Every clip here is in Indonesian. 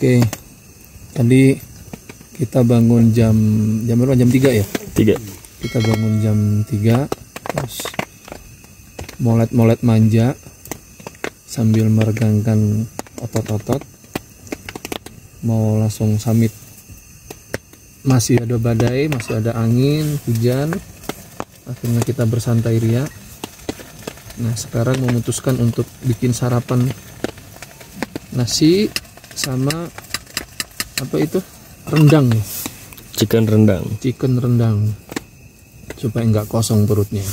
Oke, tadi kita bangun jam berapa? Jam 3 ya? 3. Kita bangun jam 3, terus molet-molet manja sambil meregangkan otot-otot, mau langsung summit. Masih ada badai, masih ada angin, hujan. Akhirnya kita bersantai ria. Nah, sekarang memutuskan untuk bikin sarapan nasi sama apa itu? Rendang nih. Chicken rendang supaya nggak kosong perutnya.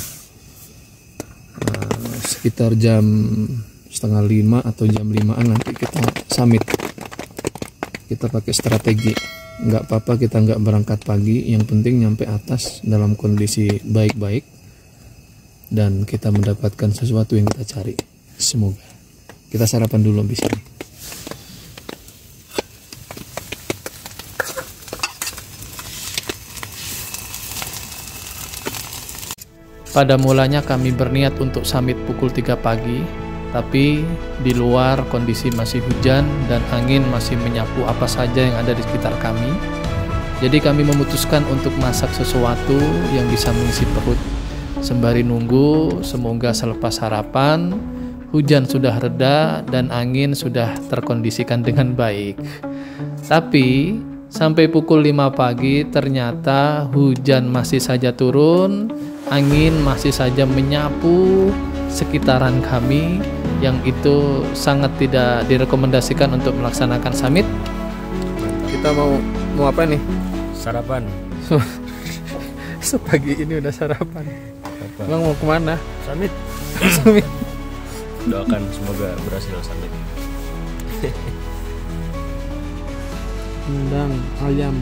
Nah, sekitar jam 4:30 atau jam 5-an nanti kita summit. Kita pakai strategi, nggak apa-apa kita nggak berangkat pagi, yang penting nyampe atas dalam kondisi baik-baik dan kita mendapatkan sesuatu yang kita cari. Semoga. Kita sarapan dulu di sini. Pada mulanya kami berniat untuk summit pukul 3 pagi, tapi di luar kondisi masih hujan dan angin masih menyapu apa saja yang ada di sekitar kami. Jadi kami memutuskan untuk masak sesuatu yang bisa mengisi perut. Sembari nunggu, semoga selepas sarapan, hujan sudah reda dan angin sudah terkondisikan dengan baik. Tapi sampai pukul 5 pagi ternyata hujan masih saja turun, angin masih saja menyapu sekitaran kami, yang itu sangat tidak direkomendasikan untuk melaksanakan summit. Kita mau apa nih? Sarapan. Sepagi ini udah sarapan. Emang mau kemana? Summit. Summit. Doakan semoga berhasil summit. Rendang ayam.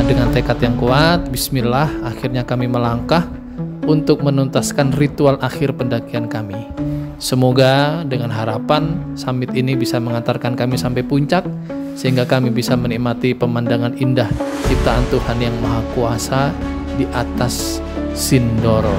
Dengan tekad yang kuat, bismillah, akhirnya kami melangkah untuk menuntaskan ritual akhir pendakian kami. Semoga dengan harapan summit ini bisa mengantarkan kami sampai puncak, sehingga kami bisa menikmati pemandangan indah ciptaan Tuhan yang Maha Kuasa di atas Sindoro.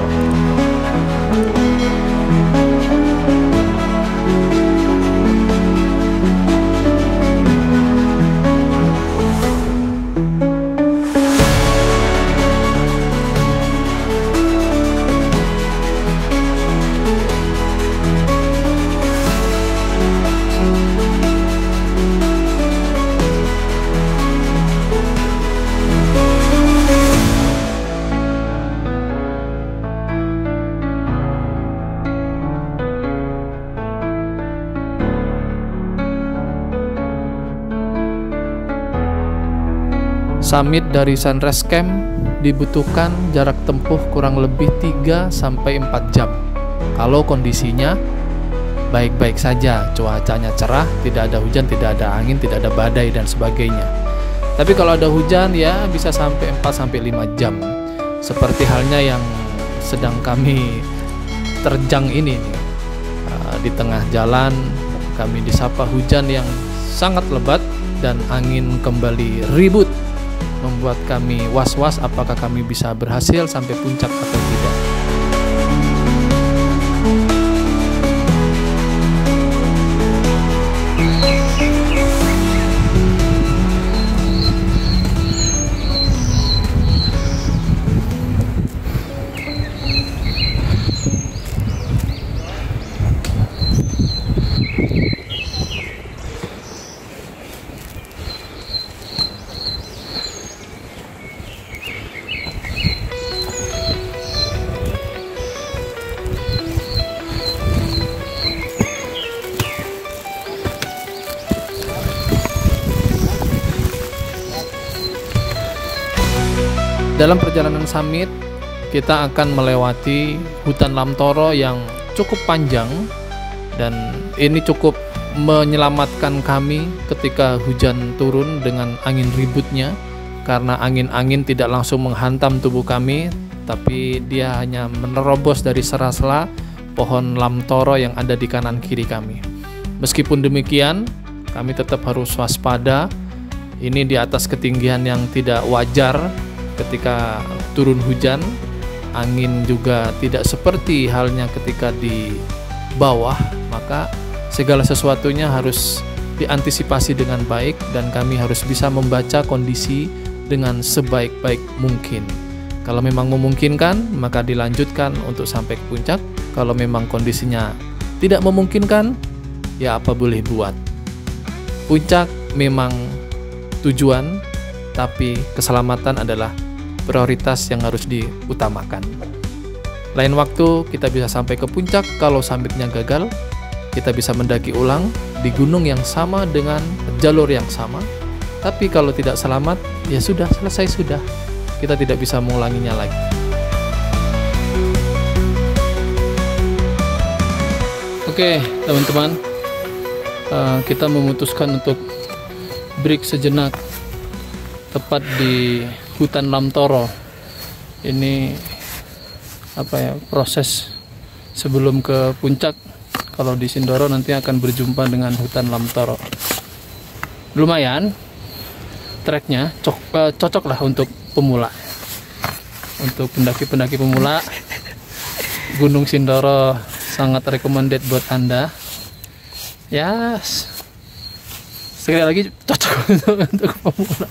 Summit dari Sunrise Camp dibutuhkan jarak tempuh kurang lebih 3-4 jam. Kalau kondisinya baik-baik saja, cuacanya cerah, tidak ada hujan, tidak ada angin, tidak ada badai dan sebagainya. Tapi kalau ada hujan ya bisa sampai 4-5 jam. Seperti halnya yang sedang kami terjang ini nih. Di tengah jalan kami disapa hujan yang sangat lebat dan angin kembali ribut, membuat kami was-was apakah kami bisa berhasil sampai puncak atau tidak. Dalam perjalanan summit, kita akan melewati hutan Lamtoro yang cukup panjang, dan ini cukup menyelamatkan kami ketika hujan turun dengan angin ributnya, karena angin-angin tidak langsung menghantam tubuh kami, tapi dia hanya menerobos dari sela-sela pohon lamtoro yang ada di kanan kiri kami. Meskipun demikian, kami tetap harus waspada. Ini di atas ketinggian yang tidak wajar ketika turun hujan. Angin juga tidak seperti halnya ketika di bawah, maka segala sesuatunya harus diantisipasi dengan baik dan kami harus bisa membaca kondisi dengan sebaik-baik mungkin. Kalau memang memungkinkan, maka dilanjutkan untuk sampai ke puncak. Kalau memang kondisinya tidak memungkinkan, ya apa boleh buat. Puncak memang tujuan, tapi keselamatan adalah prioritas yang harus diutamakan. Lain waktu kita bisa sampai ke puncak. Kalau summitnya gagal, kita bisa mendaki ulang di gunung yang sama dengan jalur yang sama. Tapi kalau tidak selamat, ya sudah, selesai sudah. Kita tidak bisa mengulanginya lagi. Oke, teman-teman, kita memutuskan untuk break sejenak tepat di hutan Lamtoro. Ini proses sebelum ke puncak. Kalau di Sindoro nanti akan berjumpa dengan hutan Lamtoro. Lumayan, treknya cocok lah untuk pemula. Untuk pendaki-pendaki pemula, Gunung Sindoro sangat recommended buat Anda. Yes, sekali lagi cocok untuk pemula.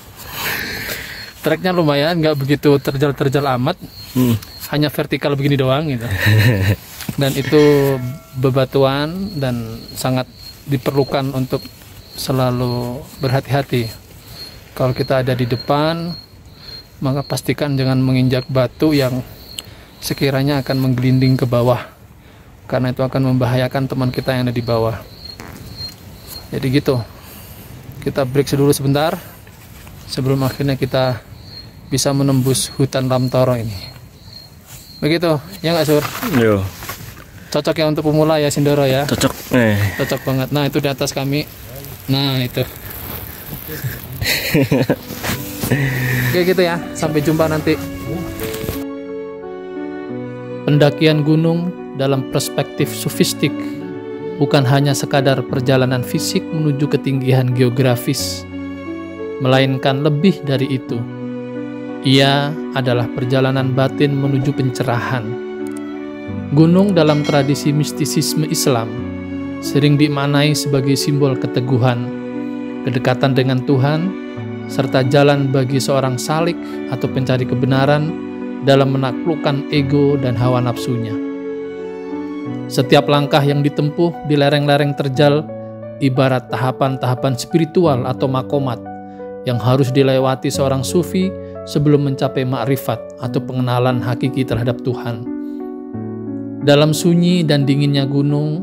Treknya lumayan, nggak begitu terjal-terjal amat, hanya vertikal begini doang gitu. Dan itu bebatuan dan sangat diperlukan untuk selalu berhati-hati. Kalau kita ada di depan, maka pastikan jangan menginjak batu yang sekiranya akan menggelinding ke bawah, karena itu akan membahayakan teman kita yang ada di bawah. Jadi gitu, kita break dulu sebentar sebelum akhirnya kita bisa menembus hutan Lamtoro ini. Begitu, ya nggak Sur? Yo. Cocok ya untuk pemula ya Sindoro ya? Cocok. Cocok banget. Nah itu di atas kami. Nah itu. Oke gitu ya, sampai jumpa nanti. Pendakian gunung dalam perspektif sufistik bukan hanya sekadar perjalanan fisik menuju ketinggian geografis, melainkan lebih dari itu. Ia adalah perjalanan batin menuju pencerahan. Gunung dalam tradisi mistisisme Islam sering dimaknai sebagai simbol keteguhan, kedekatan dengan Tuhan, serta jalan bagi seorang salik atau pencari kebenaran dalam menaklukkan ego dan hawa nafsunya. Setiap langkah yang ditempuh di lereng-lereng terjal ibarat tahapan-tahapan spiritual atau makomat yang harus dilewati seorang sufi sebelum mencapai makrifat atau pengenalan hakiki terhadap Tuhan. Dalam sunyi dan dinginnya gunung,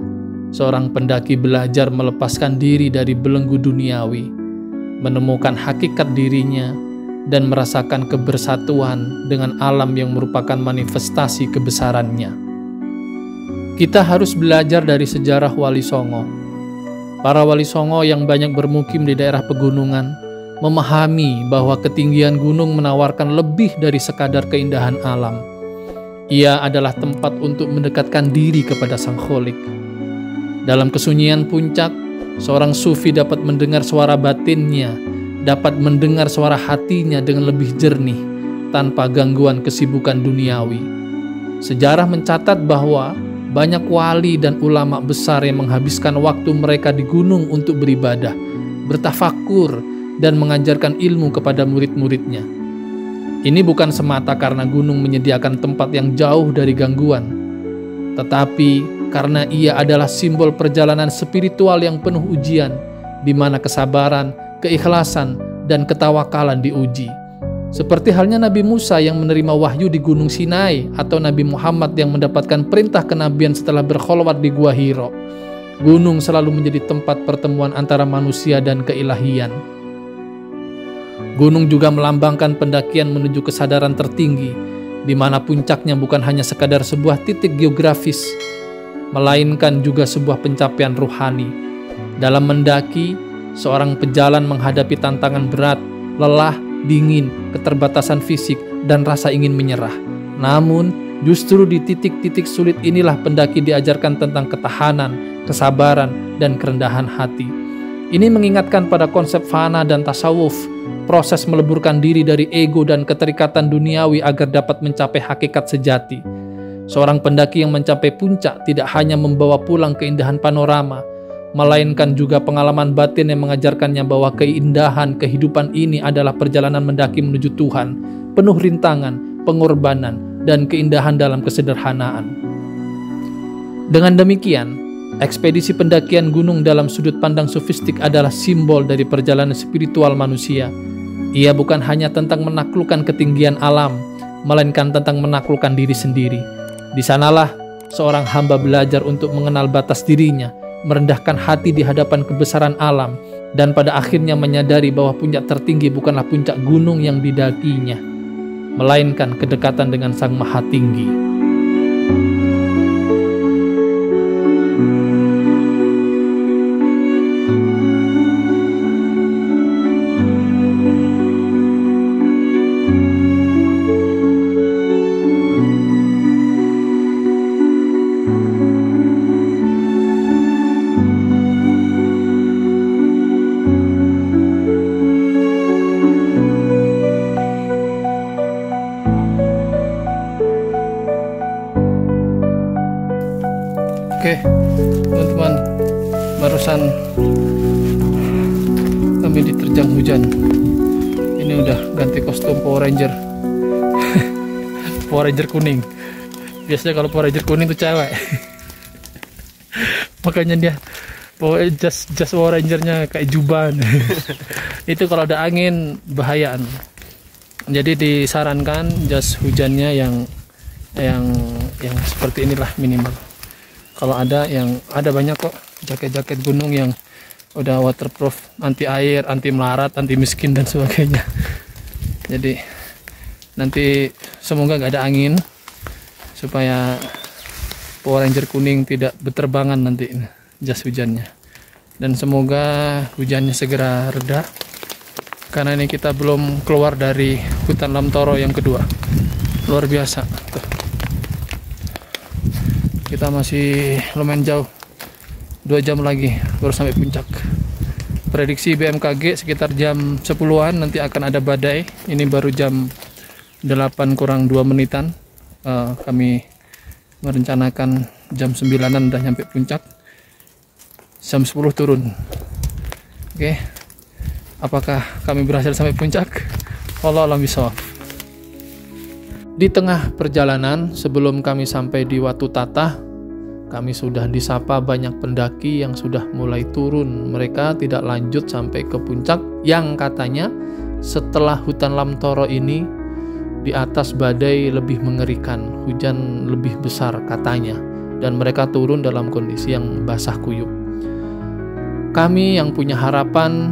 seorang pendaki belajar melepaskan diri dari belenggu duniawi, menemukan hakikat dirinya, dan merasakan kebersatuan dengan alam yang merupakan manifestasi kebesarannya. Kita harus belajar dari sejarah Wali Songo. Para Wali Songo yang banyak bermukim di daerah pegunungan memahami bahwa ketinggian gunung menawarkan lebih dari sekadar keindahan alam. Ia adalah tempat untuk mendekatkan diri kepada Sang Kholik. Dalam kesunyian puncak, seorang sufi dapat mendengar suara batinnya, dapat mendengar suara hatinya dengan lebih jernih, tanpa gangguan kesibukan duniawi. Sejarah mencatat bahwa banyak wali dan ulama besar yang menghabiskan waktu mereka di gunung untuk beribadah, bertafakur, dan mengajarkan ilmu kepada murid-muridnya. Ini bukan semata karena gunung menyediakan tempat yang jauh dari gangguan, tetapi karena ia adalah simbol perjalanan spiritual yang penuh ujian, di mana kesabaran, keikhlasan, dan ketawakalan diuji. Seperti halnya Nabi Musa yang menerima wahyu di Gunung Sinai, atau Nabi Muhammad yang mendapatkan perintah kenabian setelah berkholwat di Gua Hiro. Gunung selalu menjadi tempat pertemuan antara manusia dan keilahian. Gunung juga melambangkan pendakian menuju kesadaran tertinggi, di mana puncaknya bukan hanya sekadar sebuah titik geografis, melainkan juga sebuah pencapaian ruhani. Dalam mendaki, seorang pejalan menghadapi tantangan berat, lelah, dingin, keterbatasan fisik, dan rasa ingin menyerah. Namun, justru di titik-titik sulit inilah pendaki diajarkan tentang ketahanan, kesabaran, dan kerendahan hati. Ini mengingatkan pada konsep fana dan tasawuf, proses meleburkan diri dari ego dan keterikatan duniawi agar dapat mencapai hakikat sejati. Seorang pendaki yang mencapai puncak tidak hanya membawa pulang keindahan panorama, melainkan juga pengalaman batin yang mengajarkannya bahwa keindahan kehidupan ini adalah perjalanan mendaki menuju Tuhan, penuh rintangan, pengorbanan, dan keindahan dalam kesederhanaan. Dengan demikian, ekspedisi pendakian gunung dalam sudut pandang sufistik adalah simbol dari perjalanan spiritual manusia. Ia bukan hanya tentang menaklukkan ketinggian alam, melainkan tentang menaklukkan diri sendiri. Di sanalah seorang hamba belajar untuk mengenal batas dirinya, merendahkan hati di hadapan kebesaran alam, dan pada akhirnya menyadari bahwa puncak tertinggi bukanlah puncak gunung yang didakinya, melainkan kedekatan dengan Sang Maha Tinggi. Oke, teman-teman, barusan kami diterjang hujan. Ini udah ganti kostum Power Ranger. Power Ranger kuning. Biasanya kalau Power Ranger kuning tuh cewek. Makanya dia jas Power Rangernya kayak juban. Itu kalau ada angin bahayaan. Jadi disarankan jas hujannya yang seperti inilah minimal. Kalau ada banyak kok jaket-jaket gunung yang udah waterproof, anti air, anti melarat, anti miskin dan sebagainya. Jadi nanti semoga gak ada angin supaya Power Ranger kuning tidak berterbangan nanti jas hujannya. Dan semoga hujannya segera reda, karena ini kita belum keluar dari hutan Lamtoro yang kedua. Luar biasa tuh. Kita masih lumayan jauh, 2 jam lagi baru sampai puncak. Prediksi BMKG sekitar jam 10-an nanti akan ada badai. Ini baru jam 8 kurang 2 menitan. Kami merencanakan jam 9-an udah nyampe puncak, jam 10 turun. Oke, apakah kami berhasil sampai puncak? Wallahu a'lam bishawab. Di tengah perjalanan sebelum kami sampai di Watu Tata, kami sudah disapa banyak pendaki yang sudah mulai turun. Mereka tidak lanjut sampai ke puncak yang katanya setelah hutan Lamtoro ini di atas badai lebih mengerikan, hujan lebih besar katanya, dan mereka turun dalam kondisi yang basah kuyup. Kami yang punya harapan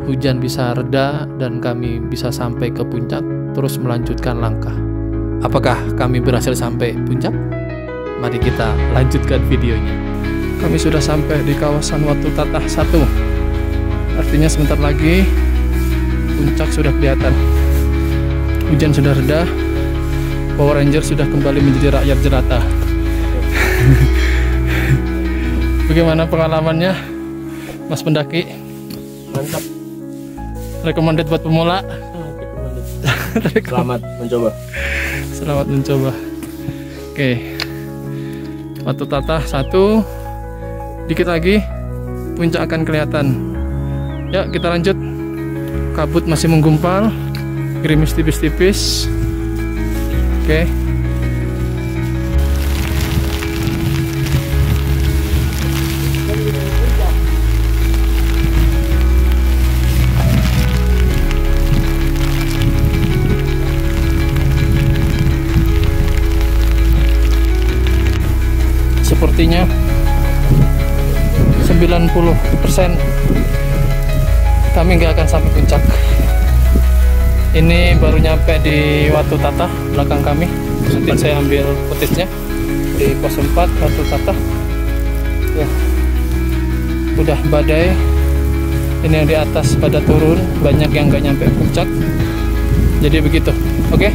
hujan bisa reda dan kami bisa sampai ke puncak, terus melanjutkan langkah. Apakah kami berhasil sampai puncak? Mari kita lanjutkan videonya. Kami sudah sampai di kawasan Watu Tata 1. Artinya sebentar lagi puncak sudah kelihatan. Hujan sudah reda. Power Ranger sudah kembali menjadi rakyat jelata. Bagaimana pengalamannya, Mas pendaki? Mantap. Recommended buat pemula. Selamat mencoba. Selamat mencoba. Oke, Watu Tata 1. Dikit lagi puncak akan kelihatan. Ya, kita lanjut. Kabut masih menggumpal, gerimis tipis-tipis. Oke. Sepertinya 90% kami nggak akan sampai puncak. Ini baru nyampe di Watu Tata belakang kami. Nanti saya ambil footage-nya di pos 4 Watu Tata. Ya, udah badai. Ini yang di atas pada turun, banyak yang nggak nyampe puncak. Jadi begitu, oke?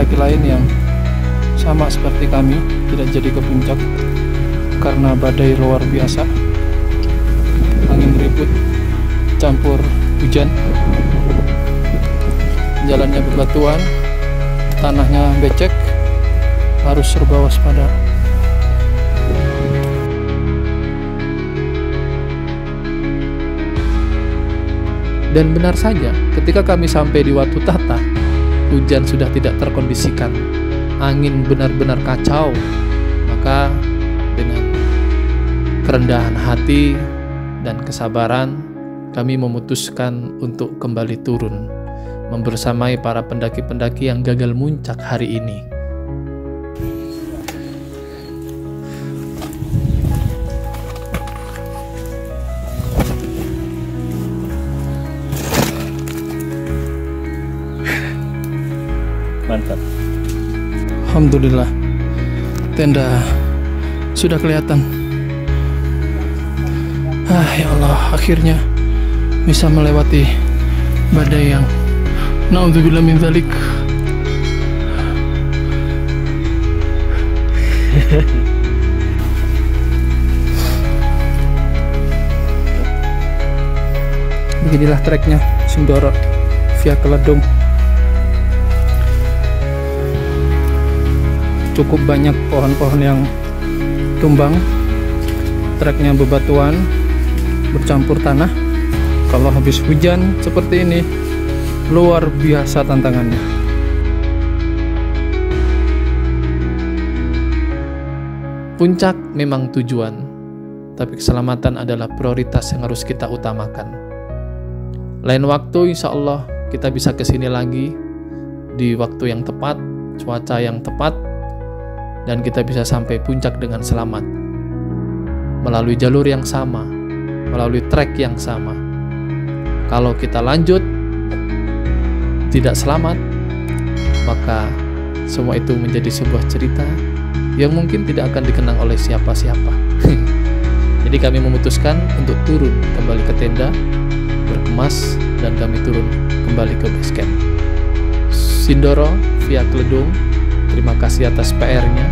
pendaki lain yang sama seperti kami tidak jadi ke puncak karena badai luar biasa, angin ribut campur hujan, jalannya bebatuan, tanahnya becek, harus serba waspada. Dan benar saja, ketika kami sampai di Watutata, hujan sudah tidak terkondisikan, angin benar-benar kacau. Maka dengan kerendahan hati dan kesabaran, kami memutuskan untuk kembali turun, membersamai para pendaki-pendaki yang gagal muncak hari ini. Mantap. Alhamdulillah, tenda sudah kelihatan. Ya Allah, akhirnya bisa melewati badai yang naudzubillah min dzalik. Beginilah treknya Sindoro via Keledung. Cukup banyak pohon-pohon yang tumbang, treknya bebatuan bercampur tanah. Kalau habis hujan seperti ini, luar biasa tantangannya. Puncak memang tujuan, tapi keselamatan adalah prioritas yang harus kita utamakan. Lain waktu insya Allah kita bisa kesini lagi di waktu yang tepat, cuaca yang tepat, dan kita bisa sampai puncak dengan selamat melalui jalur yang sama, melalui trek yang sama. Kalau kita lanjut tidak selamat, maka semua itu menjadi sebuah cerita yang mungkin tidak akan dikenang oleh siapa-siapa. Jadi kami memutuskan untuk turun kembali ke tenda, berkemas, dan kami turun kembali ke base camp. Sindoro via Keledung, terima kasih atas PR-nya.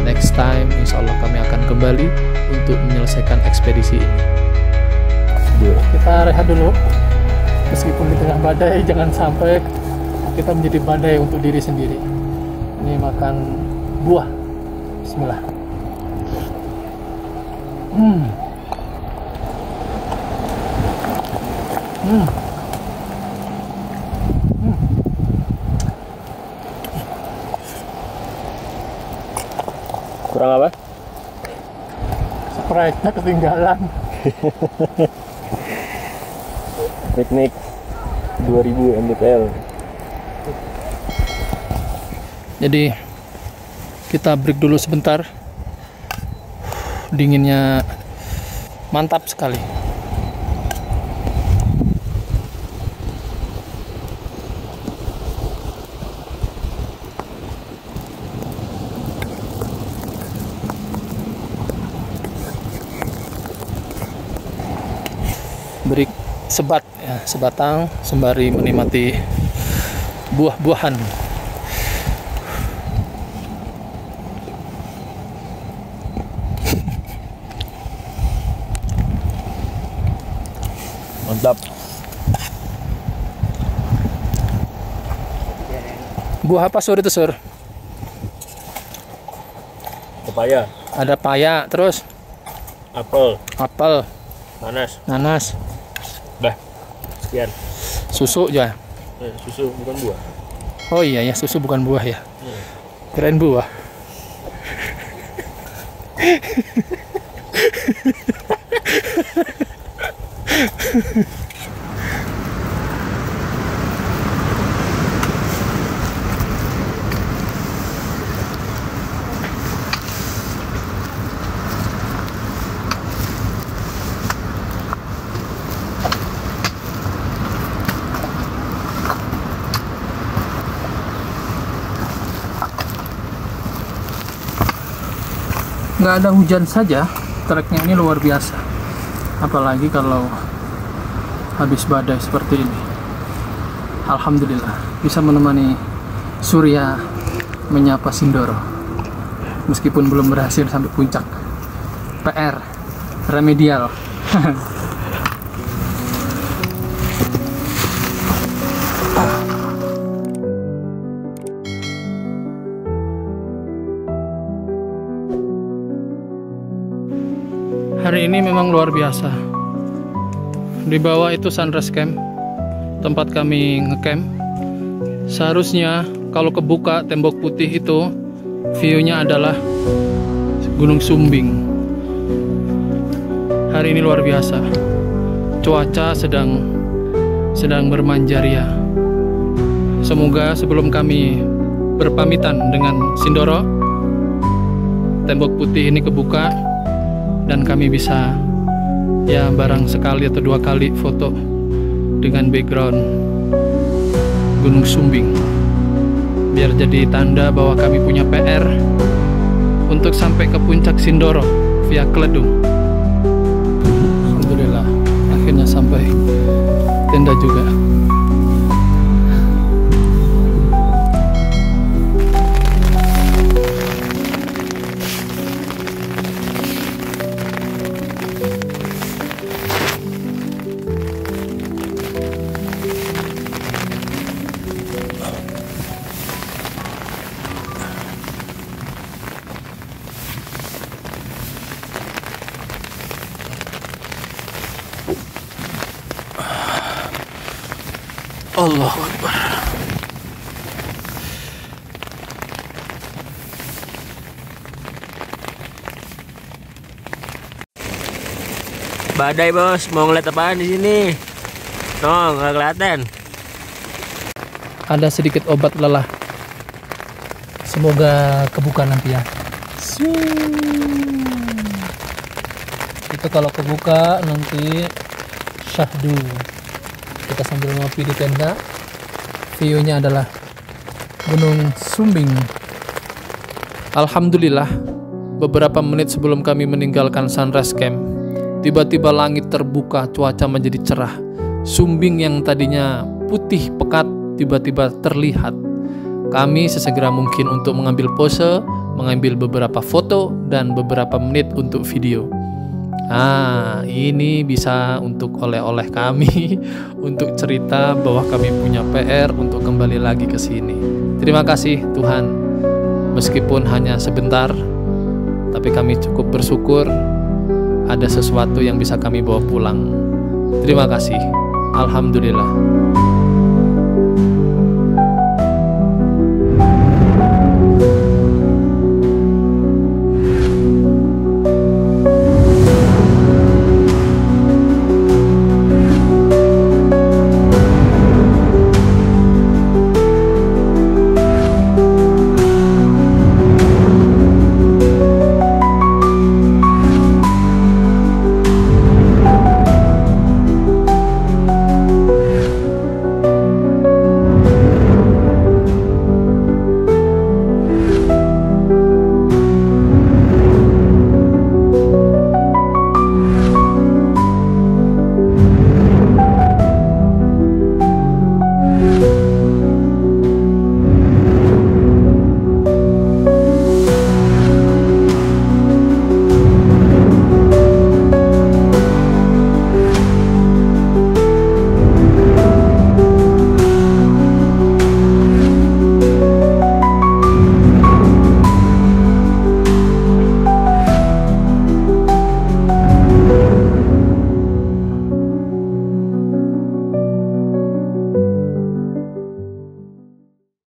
Next time, insya Allah kami akan kembali untuk menyelesaikan ekspedisi ini. Kita rehat dulu. Meskipun di tengah badai, jangan sampai kita menjadi badai untuk diri sendiri. Ini makan buah. Bismillah. Kurang apa? Sprite-nya ketinggalan. Piknik 2000 mdpl. Jadi kita break dulu sebentar. Dinginnya mantap sekali. Break sebat ya, sebatang sembari menikmati buah-buahan. Mantap. Buah apa sur itu sur? Pepaya. Ada paya, terus Apel. apel, Nanas. Dah. Sekian. susu ya. Susu bukan buah. Oh iya ya, susu bukan buah ya. Keren buah. Nggak ada hujan saja, treknya ini luar biasa. Apalagi kalau habis badai seperti ini. Alhamdulillah bisa menemani Surya menyapa Sindoro. Meskipun belum berhasil sampai puncak. PR remedial. Hari ini memang luar biasa. Di bawah itu sunrise camp, tempat kami ngecamp. Seharusnya kalau kebuka tembok putih itu, view-nya adalah Gunung Sumbing. Hari ini luar biasa. Cuaca sedang bermanjaria. Semoga sebelum kami berpamitan dengan Sindoro, tembok putih ini kebuka dan kami bisa ya barang sekali atau 2 kali foto dengan background Gunung Sumbing, biar jadi tanda bahwa kami punya PR untuk sampai ke puncak Sindoro via Kledung. Alhamdulillah akhirnya sampai tenda juga. Allahu Akbar. Badai bos, mau ngeliat apaan di sini? No, nggak kelihatan. Ada sedikit obat lelah. Semoga kebuka nanti ya. Itu kalau kebuka nanti syahdu. Kita sambil ngopi di tenda. View-nya adalah Gunung Sumbing. Alhamdulillah, beberapa menit sebelum kami meninggalkan sunrise camp, tiba-tiba langit terbuka, cuaca menjadi cerah. Sumbing yang tadinya putih pekat tiba-tiba terlihat. Kami sesegera mungkin untuk mengambil pose, mengambil beberapa foto dan beberapa menit untuk video. Ini bisa untuk oleh-oleh kami, untuk cerita bahwa kami punya PR untuk kembali lagi ke sini. Terima kasih Tuhan, meskipun hanya sebentar, tapi kami cukup bersyukur ada sesuatu yang bisa kami bawa pulang. Terima kasih, alhamdulillah.